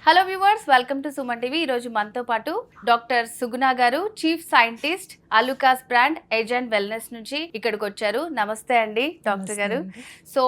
Hello viewers, welcome to Suman TV. ఈరోజు మనతో పాటు డాక్టర్ సుగుణ గారు, chief scientist, Alukkas brand age and wellness నుంచి ఇక్కడికి వచ్చారు. నమస్తే అండి డాక్టర్ గారు. సో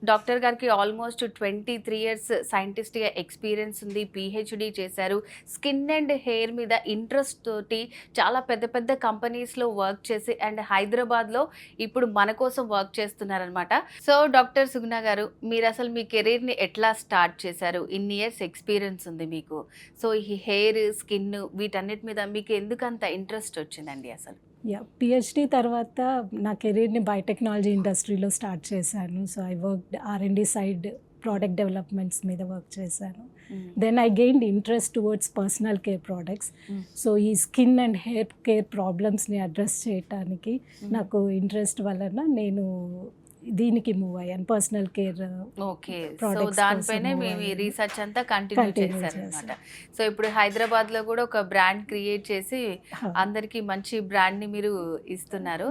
డాక్టర్ గారికి ఆల్మోస్ట్ 23 years సైంటిస్ట్గా ఎక్స్పీరియన్స్ ఉంది. పిహెచ్డి చేశారు. స్కిన్ అండ్ హెయిర్ మీద ఇంట్రెస్ట్ తోటి చాలా పెద్ద పెద్ద కంపెనీస్లో వర్క్ చేసి అండ్ హైదరాబాద్లో ఇప్పుడు మన కోసం వర్క్ చేస్తున్నారనమాట. సో డాక్టర్ సుగుణ గారు, మీరు అసలు మీ కెరీర్ని ఎట్లా స్టార్ట్ చేశారు? ఇన్ని ఇయర్స్ ఎక్స్పీరియన్స్ ఉంది మీకు. సో ఈ హెయిర్, స్కిన్ వీటన్నిటి మీద మీకు ఎందుకంత ఇంట్రెస్ట్ వచ్చిందండి అసలు? పిహెచ్డి తర్వాత నా కెరీర్ని బయోటెక్నాలజీ ఇండస్ట్రీలో స్టార్ట్ చేశాను. So I work R&D side product developments మీద వర్క్ చేశాను. Then I gained interest towards personal care products. So ఈ స్కిన్ అండ్ హెయిర్ కేర్ ప్రాబ్లమ్స్ని అడ్రస్ చేయడానికి నాకు ఇంట్రెస్ట్ వలన నేను దీనికి మూవ్ అయ్యాను, పర్సనల్ కేర్. ఓకే, సో దానిపైనే మేము రీసెర్చ్ అంతా కంటిన్యూ చేశారు అనమాట. సో ఇప్పుడు హైదరాబాద్ లో కూడా ఒక బ్రాండ్ క్రియేట్ చేసి అందరికి మంచి బ్రాండ్ ని మీరు ఇస్తున్నారు.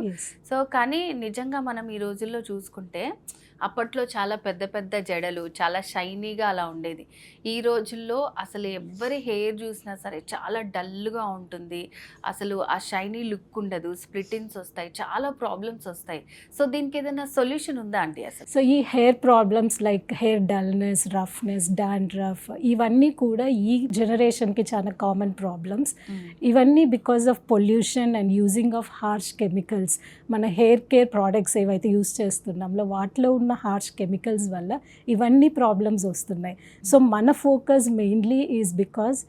సో కానీ నిజంగా మనం ఈ రోజుల్లో చూసుకుంటే అప్పట్లో చాలా పెద్ద పెద్ద జడలు, చాలా షైనీగా అలా ఉండేది. ఈ రోజుల్లో అసలు ఎవ్వరి హెయిర్ చూసినా సరే చాలా డల్గా ఉంటుంది. అసలు ఆ షైనీ లుక్ ఉండదు, స్ప్లిట్టింగ్స్ వస్తాయి, చాలా ప్రాబ్లమ్స్ వస్తాయి. సో దీనికి ఏదైనా సొల్యూషన్ ఉందా అండి అసలు? సో ఈ hair problems like hair dullness, roughness, dandruff ఇవన్నీ కూడా ఈ జనరేషన్కి చాలా కామన్ ప్రాబ్లమ్స్. ఇవన్నీ because of pollution and using of harsh chemicals. మన హెయిర్ కేర్ ప్రోడక్ట్స్ ఏవైతే యూజ్ చేస్తున్నామో వాటిలో ఉన్న హార్ష్ కెమికల్స్ వల్ల ఇవన్నీ ప్రాబ్లమ్స్ వస్తున్నాయి. సో మన ఫోకస్ మెయిన్లీ ఈజ్ బికాజ్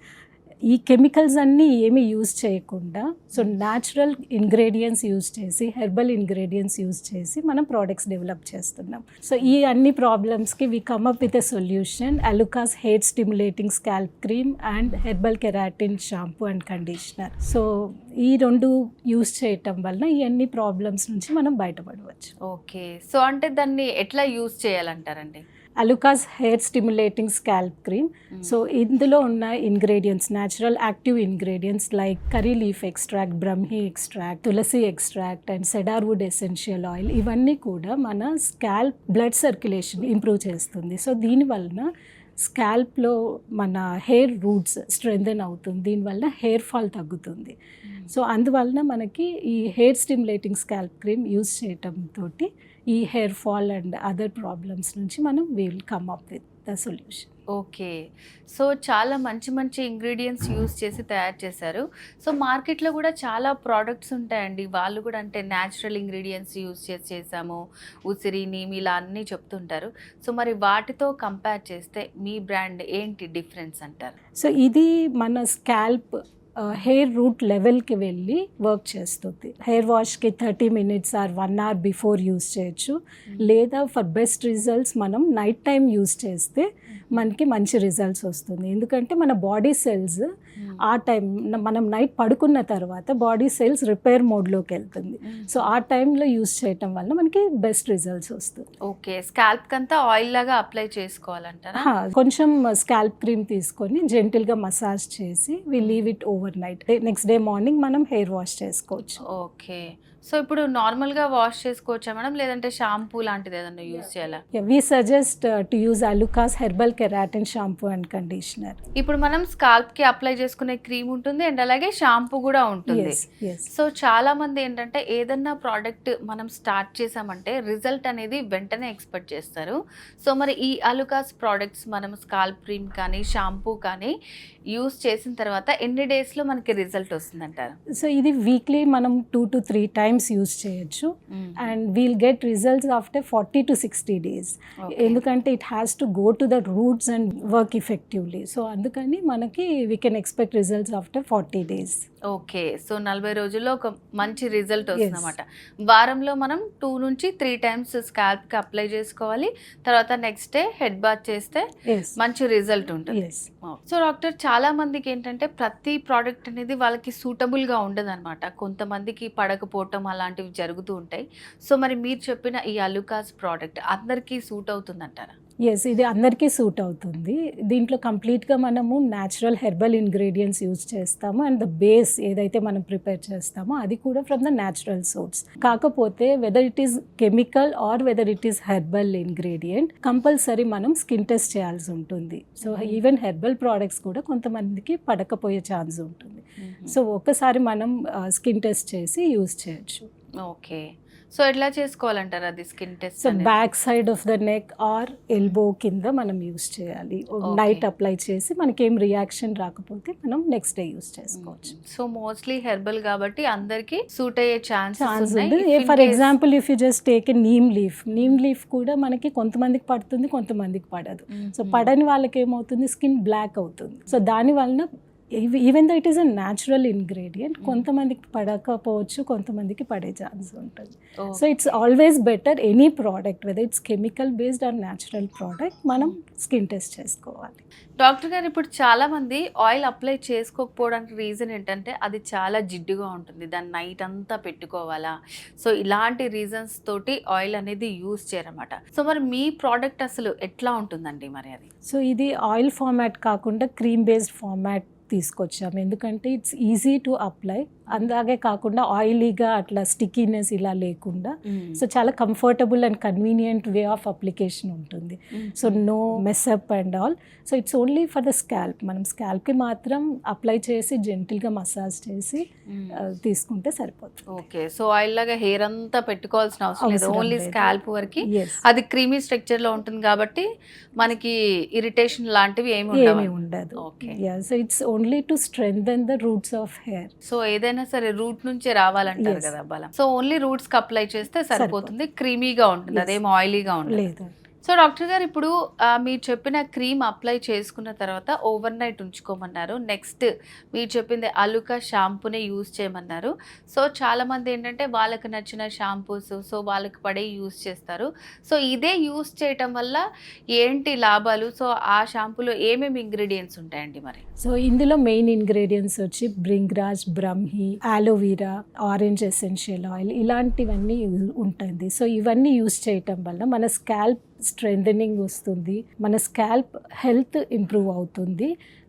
ఈ కెమికల్స్ అన్నీ ఏమీ యూజ్ చేయకుండా సో న్యాచురల్ ఇంగ్రీడియంట్స్ యూజ్ చేసి, హెర్బల్ ఇంగ్రీడియంట్స్ యూజ్ చేసి మనం ప్రోడక్ట్స్ డెవలప్ చేస్తున్నాం. సో ఈ అన్ని ప్రాబ్లమ్స్కి we come up with a solution, Alukas hair stimulating scalp cream and herbal keratin shampoo and conditioner. So ఈ రెండు యూజ్ చేయటం వల్ల ఈ అన్ని ప్రాబ్లమ్స్ నుంచి మనం బయటపడవచ్చు. ఓకే, సో అంటే దాన్ని ఎట్లా యూజ్ చేయాలంటారండి? Alukas hair stimulating scalp cream. So ఇందులో ఉన్న ingredients natural active ingredients like curry leaf extract, brahmi extract, tulsi extract and cedarwood essential oil ఇవన్నీ కూడా మన స్కాల్ప్ బ్లడ్ సర్క్యులేషన్ ఇంప్రూవ్ చేస్తుంది. సో దీనివలన స్కాల్ప్లో మన హెయిర్ రూట్స్ స్ట్రెంథెన్ అవుతుంది, దీనివల్ల హెయిర్ ఫాల్ తగ్గుతుంది. సో అందువలన మనకి ఈ hair stimulating scalp cream use చేయటంతో ఈ hair fall and other problems నుంచి మనం will come up with the solution. Okay, so చాలా మంచి మంచి ఇంగ్రీడియంట్స్ యూజ్ చేసి తయారు చేశారు. సో మార్కెట్లో కూడా చాలా ప్రోడక్ట్స్ ఉంటాయండి, వాళ్ళు కూడా అంటే న్యాచురల్ ఇంగ్రీడియంట్స్ యూజ్ చేసి చేసాము, ఉసిరి, నీమ్ ఇలా అన్నీ చెప్తుంటారు. సో మరి వాటితో కంపేర్ చేస్తే మీ బ్రాండ్ ఏంటి డిఫరెన్స్ అంటారు? సో ఇది మన స్కాల్ప్ హెయిర్ రూట్ లెవెల్కి వెళ్ళి వర్క్ చేస్తుంది. హెయిర్ వాష్కి 30 minutes or 1 hour before use చేయొచ్చు. లేదా ఫర్ బెస్ట్ రిజల్ట్స్ మనం నైట్ టైం యూస్ చేస్తే మనకి మంచి రిజల్ట్స్ వస్తుంది. ఎందుకంటే మన బాడీ సెల్స్ ఆ టైం మనం నైట్ పడుకున్న తర్వాత బాడీ సెల్స్ రిపేర్ మోడ్లోకి వెళ్తుంది. సో ఆ టైంలో యూస్ చేయటం వల్ల మనకి బెస్ట్ రిజల్ట్స్ వస్తుంది. ఓకే, స్కాల్ప్ కంతా ఆయిల్ లాగా అప్లై చేసుకోవాలంటారా? కొంచెం స్కాల్ప్ క్రీమ్ తీసుకొని జెంటిల్గా మసాజ్ చేసి we leave it overnight. Next day morning మనం హెయిర్ వాష్ చేసుకోవచ్చు. ఓకే, సో ఇప్పుడు నార్మల్గా వాష్ చేసుకోవచ్చా మేడం, లేదంటే షాంపూ లాంటిది ఏదైనా యూజ్ చేయాలా? We suggest to use Alukas herbal keratin shampoo and conditioner. ఇప్పుడు మనం స్కాల్ప్కి అప్లై చేసుకునే క్రీమ్ ఉంటుంది అండ్ అలాగే షాంపూ కూడా ఉంటుంది. సో చాలా మంది ఏంటంటే ఏదన్నా ప్రోడక్ట్ మనం స్టార్ట్ చేసామంటే రిజల్ట్ అనేది వెంటనే ఎక్స్పెక్ట్ చేస్తారు. సో మరి ఈ అలుకాస్ ప్రోడక్ట్స్ మనం స్కాల్ప్ క్రీమ్ కానీ షాంపూ కానీ యూజ్ చేసిన తర్వాత ఎన్ని డేస్లో మనకి రిజల్ట్ వస్తుందంటారు? సో ఇది వీక్లీ మనం 2 to 3 times యూజ్ చేయొచ్చు and we'll get results after 40 to 60 days. ఎందుకంటే it has to go to the roots and work effectively. So అందుకని మనకి we can expect results after 40 days. Okay, so 40 రోజుల్లో ఒక మంచి result వస్తుందన్నమాట. వారంలో మనం 2 నుంచి 3 times స్కాల్ప్కి అప్లై చేసుకోవాలి. తర్వాత నెక్స్ట్ డే హెడ్ బాత్ చేస్తే మంచి రిజల్ట్ ఉంటుంది. సో డాక్టర్, చాలా మందికి ఏంటంటే ప్రతి ప్రోడక్ట్ అనేది వాళ్ళకి సూటబుల్గా ఉండదు అనమాట. కొంతమందికి పడకపోవటం అలాంటివి జరుగుతూ ఉంటాయి. సో మరి మీరు చెప్పిన ఈ అలుకాస్ ప్రోడక్ట్ అందరికీ సూట్ అవుతుందంటారా? ఎస్, ఇది అందరికీ సూట్ అవుతుంది. దీంట్లో కంప్లీట్గా మనము న్యాచురల్ హెర్బల్ ఇంగ్రీడియంట్స్ యూజ్ చేస్తాము అండ్ ద బేస్ ఏదైతే మనం ప్రిపేర్ చేస్తామో అది కూడా ఫ్రమ్ ద న్యాచురల్ సోర్స్. కాకపోతే whether it is chemical or whether it is herbal ingredient compulsory మనం స్కిన్ టెస్ట్ చేయాల్సి ఉంటుంది. సో ఈవెన్ హెర్బల్ ప్రోడక్ట్స్ కూడా కొంతమందికి పడకపోయే ఛాన్స్ ఉంటుంది. సో ఒకసారి మనం స్కిన్ టెస్ట్ చేసి యూజ్ చేయొచ్చు. ఓకే, సో ఎట్లా చేసుకోవాలంటారు అది skin test? So back side of the neck are elbow కింద మనం యూజ్ చేయాలి. నైట్ అప్లై చేసి మనకి ఏం రియాక్షన్ రాకపోతే మనం నెక్స్ట్ డే యూజ్ చేసుకోవచ్చు. సో మోస్ట్లీ హెర్బల్ కాబట్టి అందరికి సూట్ అయ్యే ఛాన్స్ ఉంది. For example if you just take a neem leaf కూడా మనకి కొంతమందికి పడుతుంది, కొంతమందికి పడదు. సో పడని వాళ్ళకి ఏమవుతుంది, స్కిన్ బ్లాక్ అవుతుంది. సో దాని వలన even though it is a natural ingredient కొంతమందికి పడకపోవచ్చు, కొంతమందికి పడే ఛాన్స్ ఉంటుంది. So it's always better any product whether it's chemical based or natural product మనం స్కిన్ టెస్ట్ చేసుకోవాలి. డాక్టర్ గారు, ఇప్పుడు చాలా మంది ఆయిల్ అప్లై చేసుకోకపోవడానికి రీజన్ ఏంటంటే అది చాలా జిడ్డుగా ఉంటుంది, దాన్ని నైట్ అంతా పెట్టుకోవాలా, సో ఇలాంటి రీజన్స్ తోటి ఆయిల్ అనేది యూజ్ చేయరన్నమాట. సో మరి మీ ప్రోడక్ట్ అసలు ఎట్లా ఉంటుందండి మరి అది? సో ఇది ఆయిల్ ఫార్మాట్ కాకుండా క్రీమ్ బేస్డ్ ఫార్మాట్ తీసుకొచ్చాము. ఎందుకంటే ఇట్స్ ఈజీ టు అప్లై, అలాగే కాకుండా ఆయిలీగా అట్లా స్టిక్కీనెస్ ఇలా లేకుండా సో చాలా comfortable and convenient way of application ఉంటుంది. So no mess up and all. So it's only for the scalp. మనం స్కాల్ప్కి మాత్రం అప్లై చేసి జెంటిల్గా మసాజ్ చేసి తీసుకుంటే సరిపోతుంది. ఓకే, సో ఆయిల్ లాగా హెయిర్ అంతా పెట్టుకోవాల్సిన అవసరం లేదు, ఓన్లీ స్కాల్ప్ వరకు. అది క్రీమీ స్ట్రక్చర్ లో ఉంటుంది కాబట్టి మనకి ఇరిటేషన్ లాంటివి ఏమి ఉండదు. Okay, so it's only to strengthen the roots of hair. So ఏదైనా సరే రూట్ నుంచే రావాలంటారు కదా బలం. సో ఓన్లీ రూట్స్ కి అప్లై చేస్తే సరిపోతుంది, క్రీమీగా ఉంటుంది, అదేం ఆయిలీగా ఉంటుంది. సో డాక్టర్ గారు, ఇప్పుడు మీరు చెప్పిన క్రీమ్ అప్లై చేసుకున్న తర్వాత ఓవర్ నైట్ ఉంచుకోమన్నారు. నెక్స్ట్ మీరు చెప్పింది అలుకా షాంపూనే యూజ్ చేయమన్నారు. సో చాలామంది ఏంటంటే వాళ్ళకి నచ్చిన షాంపూస్ సో వాళ్ళకి పడే యూజ్ చేస్తారు. సో ఇదే యూజ్ చేయటం వల్ల ఏంటి లాభాలు? సో ఆ షాంపూలో ఏమేమి ఇంగ్రీడియంట్స్ ఉంటాయండి మరి? సో ఇందులో మెయిన్ ఇంగ్రీడియంట్స్ వచ్చి Bhringraj, Brahmi, ఆలోవీరా, orange essential oil ఇలాంటివన్నీ ఉంటుంది. సో ఇవన్నీ యూజ్ చేయటం వల్ల మన స్కాల్ప్ స్ట్రెంథనింగ్ వస్తుంది, మన స్కాల్ప్ హెల్త్ ఇంప్రూవ్ అవుతుంది,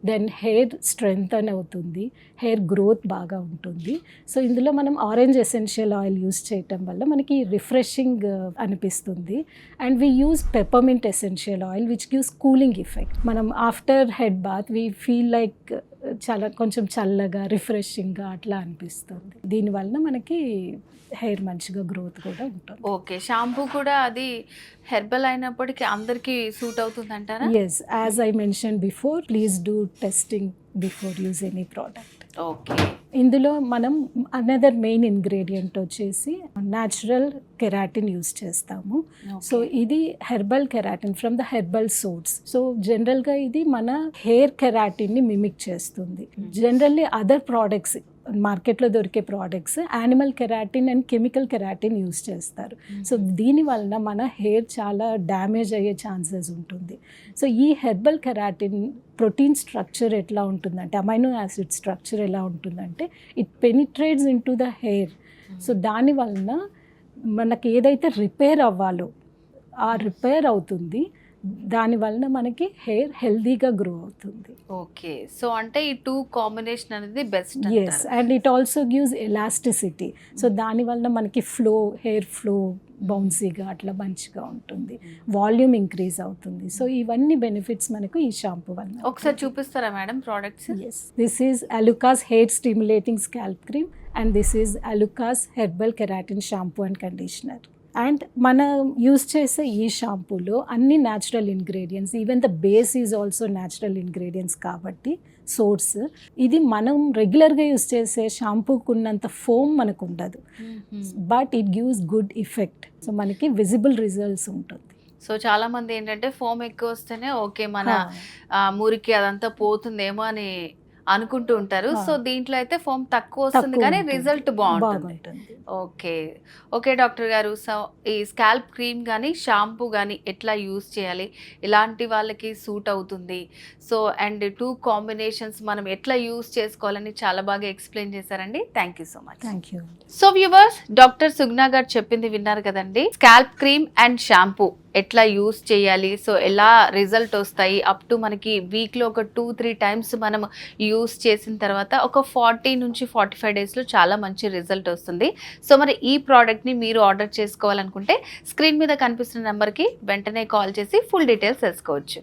దెన్ హెయిర్ స్ట్రెంథన్ అవుతుంది, హెయిర్ గ్రోత్ బాగా ఉంటుంది. సో ఇందులో మనం ఆరెంజ్ ఎసెన్షియల్ ఆయిల్ యూజ్ చేయటం వల్ల మనకి రిఫ్రెషింగ్ అనిపిస్తుంది. And we use peppermint essential oil which gives cooling effect. మనం after head bath we feel like చాలా కొంచెం చల్లగా రిఫ్రెషింగ్గా అట్లా అనిపిస్తుంది. దీనివల్ల మనకి హెయిర్ మంచిగా గ్రోత్ కూడా ఉంటుంది. ఓకే, షాంపూ కూడా అది హెర్బల్ అయినప్పటికీ అందరికీ సూట్ అవుతుంది అంటారా? Yes, as I mention before, please do testing before use any product. Okay, ఇందులో మనం అనదర్ మెయిన్ ఇంగ్రీడియంట్ వచ్చేసి న్యాచురల్ కెరాటిన్ యూజ్ చేస్తాము. సో ఇది herbal keratin from the herbal source. So జనరల్గా ఇది మన హెయిర్ కెరాటిన్ని మిమిక్ చేస్తుంది. జనరల్లీ అదర్ ప్రోడక్ట్స్ మార్కెట్లో దొరికే products animal keratin and chemical keratin use చేస్తారు. సో దీని వలన మన హెయిర్ చాలా డ్యామేజ్ అయ్యే ఛాన్సెస్ ఉంటుంది. సో ఈ హెర్బల్ కెరాటిన్ ప్రోటీన్ స్ట్రక్చర్ ఎట్లా ఉంటుందంటే, అమైనో యాసిడ్ స్ట్రక్చర్ ఎలా ఉంటుందంటే it penetrates into the hair. So దాని వలన మనకి ఏదైతే రిపేర్ అవ్వాలో ఆ రిపేర్ అవుతుంది, దాని వలన మనకి హెయిర్ హెల్దీగా గ్రో అవుతుంది. ఓకే, సో అంటే ఈ టూ కాంబినేషన్ అనేది best. Yes, and it also gives elasticity. So దాని వలన మనకి హెయిర్ ఫ్లో బౌన్సీగా అట్లా మంచిగా ఉంటుంది, వాల్యూమ్ ఇంక్రీజ్ అవుతుంది. సో ఇవన్నీ బెనిఫిట్స్ మనకు ఈ షాంపూ వల్ల. ఒకసారి చూపిస్తారా madam products? Yes, this is Alukas hair stimulating scalp cream and this is Alukas herbal keratin shampoo and conditioner. And మనం యూస్ చేసే ఈ షాంపూలో అన్ని natural ingredients, even the base is also natural ingredients కాబట్టి సోర్స్. ఇది మనం రెగ్యులర్గా యూస్ చేసే షాంపూకు ఉన్నంత ఫోమ్ మనకు ఉండదు, but it gives good effect. So మనకి విజిబుల్ రిజల్ట్స్ ఉంటుంది. సో చాలా మంది ఏంటంటే ఫోమ్ ఎక్కువ వస్తేనే ఓకే మన మురికి అదంతా పోతుందేమో అని అనుకుంటూ ఉంటారు. సో దీంట్లో అయితే ఫోమ్ తక్కువ వస్తుంది కానీ రిజల్ట్ బాగుంటుంది. ఓకే ఓకే డాక్టర్ గారు, సో ఈ స్కాల్ప్ క్రీమ్ కానీ షాంపూ కానీ ఎట్లా యూస్ చేయాలి, ఇలాంటి వాళ్ళకి సూట్ అవుతుంది, సో అండ్ టూ కాంబినేషన్స్ మనం ఎట్లా యూస్ చేసుకోవాలని చాలా బాగా ఎక్స్ప్లెయిన్ చేశారండి. Thank you so much. Thank you. So viewers, doctor Sugna గారు చెప్పింది విన్నారు కదండి. స్కాల్ప్ క్రీమ్ అండ్ షాంపూ ఎట్లా యూస్ చేయాలి, సో ఎలా రిజల్ట్ వస్తాయి, అప్ టు మనకి వీక్లో ఒక 2-3 టైమ్స్ మనం యూస్ చేసిన తర్వాత ఒక 40 నుంచి 45 డేస్లో చాలా మంచి రిజల్ట్ వస్తుంది. సో మరి ఈ ప్రోడక్ట్ని మీరు ఆర్డర్ చేసుకోవాలనుకుంటే స్క్రీన్ మీద కనిపిస్తున్న నెంబర్కి వెంటనే కాల్ చేసి ఫుల్ డీటెయిల్స్ తెలుసుకోవచ్చు.